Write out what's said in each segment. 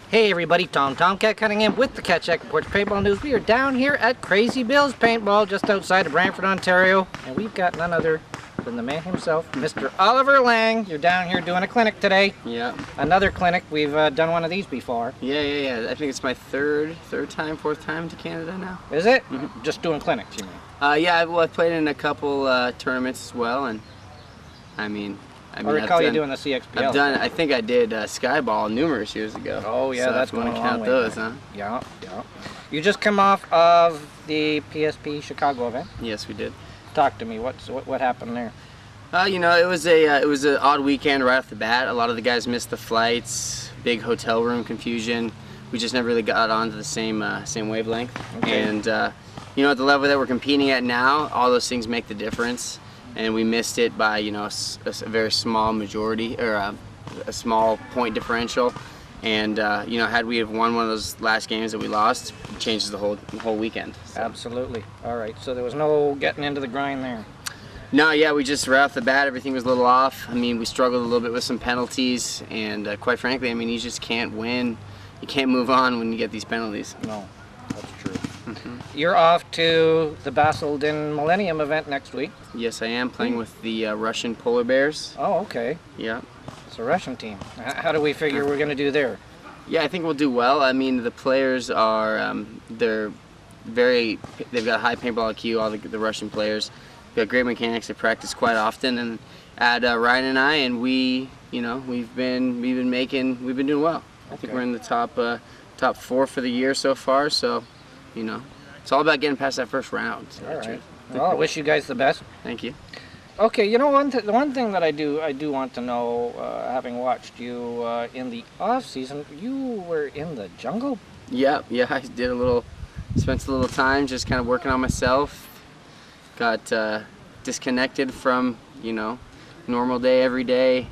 Hey everybody, Tomcat Cunningham with the Ketchack Reports Paintball News. We are down here at Crazy Bill's Paintball just outside of Brantford, Ontario. And we've got none other than the man himself, Mr. Oliver Lang. You're down here doing a clinic today. Yeah. Another clinic. We've done one of these before. Yeah. I think it's my fourth time to Canada now. Is it? Mm-hmm. Just doing clinics, you mean? Yeah, well, I've played in a couple tournaments as well, and I recall you doing the CXPL. I think I did Skyball numerous years ago. Oh yeah, so that's going going to a long count way those, back. huh? Yeah. You just come off of the PSP Chicago event. Yes, we did. Talk to me. What happened there? It was an odd weekend right off the bat. A lot of the guys missed the flights. Big hotel room confusion. We just never really got onto the same wavelength. Okay. And at the level that we're competing at now, all those things make the difference. And we missed it by a very small majority, or a small point differential. And had we have won one of those last games that we lost, it changes the whole weekend. So. Absolutely. All right. So there was no getting into the grind there. No, yeah, we just right off the bat, everything was a little off. I mean, we struggled a little bit with some penalties, and quite frankly, I mean, you just can't win. You can't move on when you get these penalties. No, that's true. You're off to the Basildon Millennium event next week. Yes, I am playing with the Russian Polar Bears. Oh, okay. Yeah. It's a Russian team. How do we figure we're going to do there? Yeah, I think we'll do well. I mean, the players are, they've got a high paintball IQ, all the Russian players. They've got great mechanics. They practice quite often, and add Ryan and I, and we've been doing well. I think we're in the top 4 for the year so far. So, it's all about getting past that first round. So all right. Well, I wish you guys the best. Thank you. Okay, the one thing that I do want to know, having watched you in the off season, you were in the jungle. Yeah, I spent a little time just kind of working on myself. Got disconnected from normal day, everyday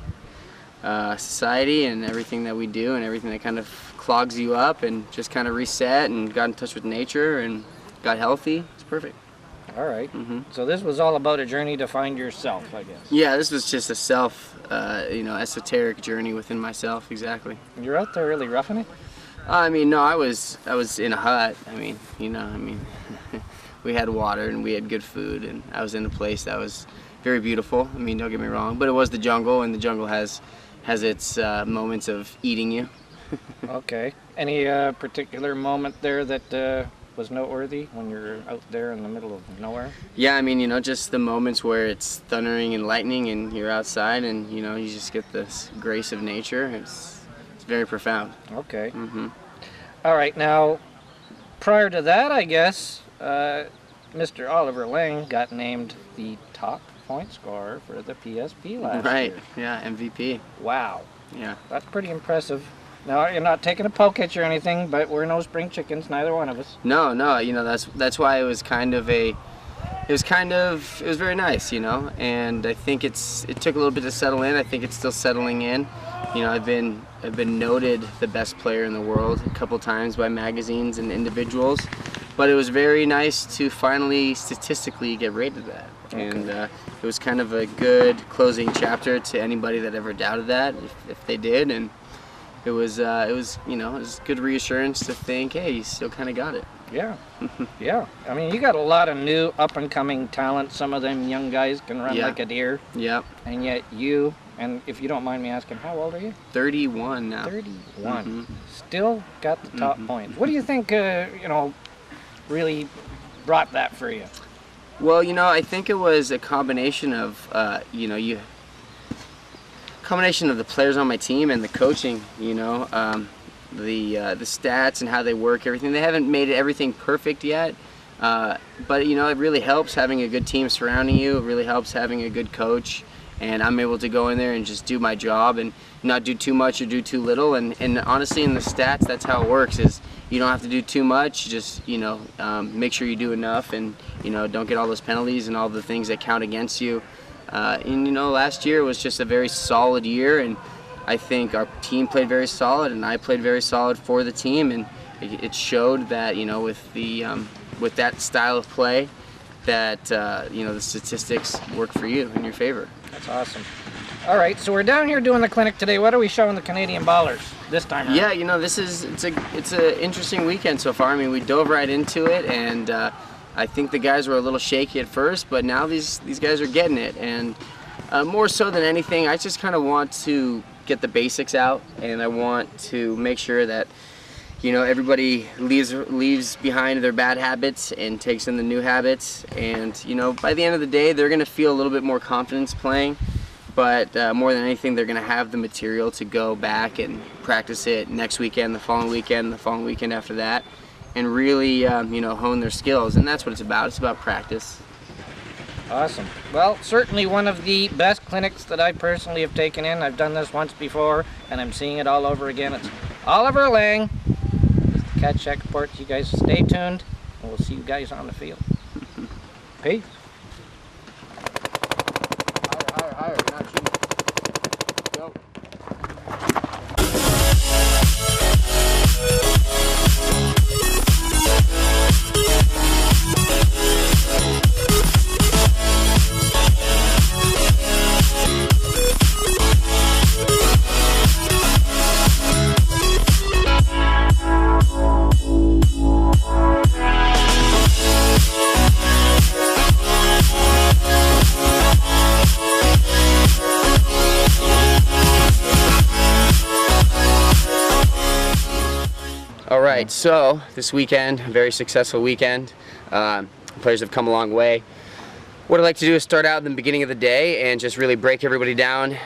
society and everything that we do and everything that kind of clogs you up, and just kind of reset and got in touch with nature and got healthy. It's perfect. All right. So this was all about a journey to find yourself, I guess. Yeah, this was just a esoteric journey within myself. Exactly. You're out there really roughing it? I mean, no, I was in a hut. We had water and we had good food, and I was in a place that was very beautiful. I mean, don't get me wrong, but it was the jungle, and the jungle has its moments of eating you. Okay. Any particular moment there that was noteworthy when you're out there in the middle of nowhere? Yeah, I mean, just the moments where it's thundering and lightning and you're outside and, you just get this grace of nature. It's very profound. Okay. All right. Now, prior to that, I guess, Mr. Oliver Lang got named the top point scorer for the PSP last year. Right. Yeah, MVP. Wow. Yeah. That's pretty impressive. Now, you're not taking a poke at you or anything, but we're no spring chickens, neither one of us. No, that's why it was very nice, and I think it took a little bit to settle in. I think it's still settling in. I've been noted the best player in the world a couple times by magazines and individuals, but it was very nice to finally statistically get rated that. Okay. And it was kind of a good closing chapter to anybody that ever doubted that, if they did, and it was good reassurance to think, hey, you still kind of got it. Yeah. Yeah. I mean, you got a lot of new up-and-coming talent. Some of them young guys can run like a deer. Yep. And yet you, and if you don't mind me asking, how old are you? 31 now. 31. Still got the top points. What do you think, really brought that for you? Well, I think it was a combination of, combination of the players on my team and the coaching, the stats and how they work, everything. They haven't made everything perfect yet, but it really helps having a good team surrounding you. It really helps having a good coach, and I'm able to go in there and just do my job and not do too much or do too little. And honestly, in the stats, that's how it works. Is you don't have to do too much. Just make sure you do enough, and don't get all those penalties and all the things that count against you. Last year was just a very solid year, and I think our team played very solid, and I played very solid for the team, and it showed that with that style of play, that you know, the statistics work for you in your favor. That's awesome. All right, so we're down here doing the clinic today. What are we showing the Canadian ballers this time around? Yeah, you know, it's a interesting weekend so far. I mean, we dove right into it, and I think the guys were a little shaky at first, but now these guys are getting it. And more so than anything, I just kind of want to get the basics out, and I want to make sure that, you know, everybody leaves behind their bad habits and takes in the new habits. And, you know, by the end of the day, they're going to feel a little bit more confidence playing. But more than anything, they're going to have the material to go back and practice it next weekend, the following weekend, the following weekend after that, and really, you know, hone their skills. And that's what it's about. It's about practice. Awesome. Well, certainly one of the best clinics that I personally have taken in. I've done this once before, and I'm seeing it all over again. It's Oliver Lang, Cat Shack Sports. You guys stay tuned, and we'll see you guys on the field. Peace. Higher, you're not shooting. Go. All right, so this weekend, a very successful weekend. Players have come a long way. What I'd like to do is start out in the beginning of the day and just really break everybody down.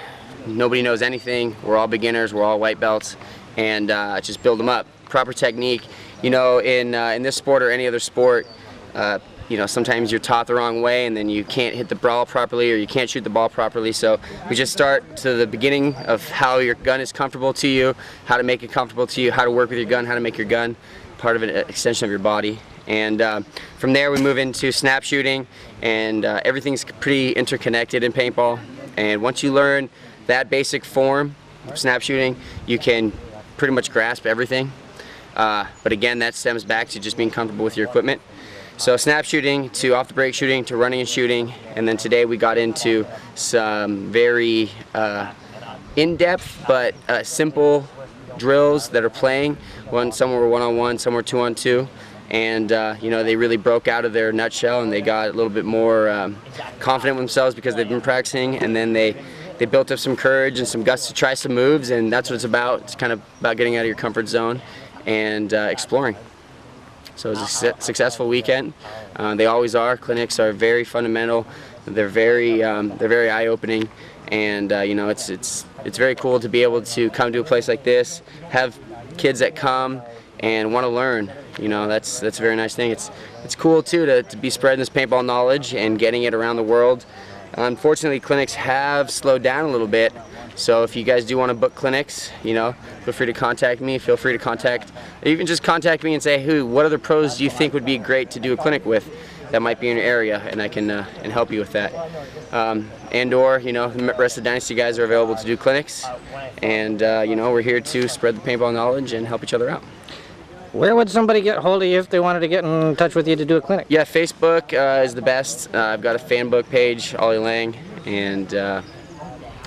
Nobody knows anything. We're all beginners. We're all white belts, and just build them up. Proper technique. You know, in this sport or any other sport, you know, sometimes you're taught the wrong way, and then you can't hit the ball properly, or you can't shoot the ball properly. So we just start to the beginning of how your gun is comfortable to you, how to make it comfortable to you, how to work with your gun, how to make your gun part of an extension of your body. And from there we move into snap shooting, and everything's pretty interconnected in paintball. And once you learn that basic form of snap shooting, you can pretty much grasp everything. But again, that stems back to just being comfortable with your equipment. So snap shooting to off the break shooting to running and shooting, and then today we got into some very in-depth but simple drills that are playing. Some were one-on-one, some were two-on-two, and you know, they really broke out of their nutshell, and they got a little bit more confident with themselves because they've been practicing, and then they built up some courage and some guts to try some moves, and that's what it's about. It's kind of about getting out of your comfort zone and exploring. So it was a successful weekend. They always are. Clinics are very fundamental. They're very eye-opening, and you know, it's very cool to be able to come to a place like this, have kids that come and want to learn. You know, that's a very nice thing. It's cool too to be spreading this paintball knowledge and getting it around the world. Unfortunately, clinics have slowed down a little bit. So if you guys do want to book clinics, you know, feel free to contact me. Feel free to contact, you can just contact me and say, hey, what other pros do you think would be great to do a clinic with that might be in your area, and I can and help you with that. And/or, you know, the rest of the Dynasty guys are available to do clinics, and you know, we're here to spread the paintball knowledge and help each other out. Where would somebody get hold of you if they wanted to get in touch with you to do a clinic? Yeah, Facebook is the best. I've got a fan book page, Ollie Lang, and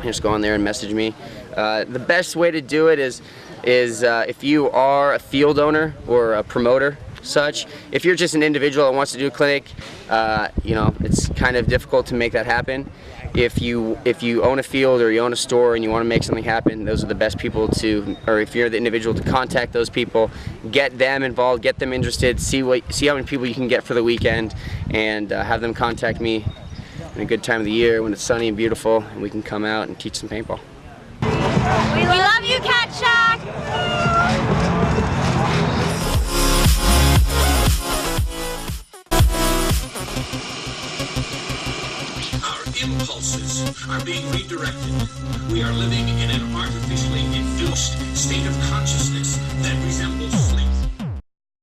just go on there and message me. The best way to do it is if you are a field owner or a promoter such. If you're just an individual that wants to do a clinic, you know, it's kind of difficult to make that happen. If you own a field or you own a store and you want to make something happen, those are the best people to, or if you're the individual, to contact those people, get them involved, get them interested, see how many people you can get for the weekend, and have them contact me in a good time of the year when it's sunny and beautiful, and we can come out and teach some paintball. We love you, Cat Shack! Impulses are being redirected. We are living in an artificially induced state of consciousness that resembles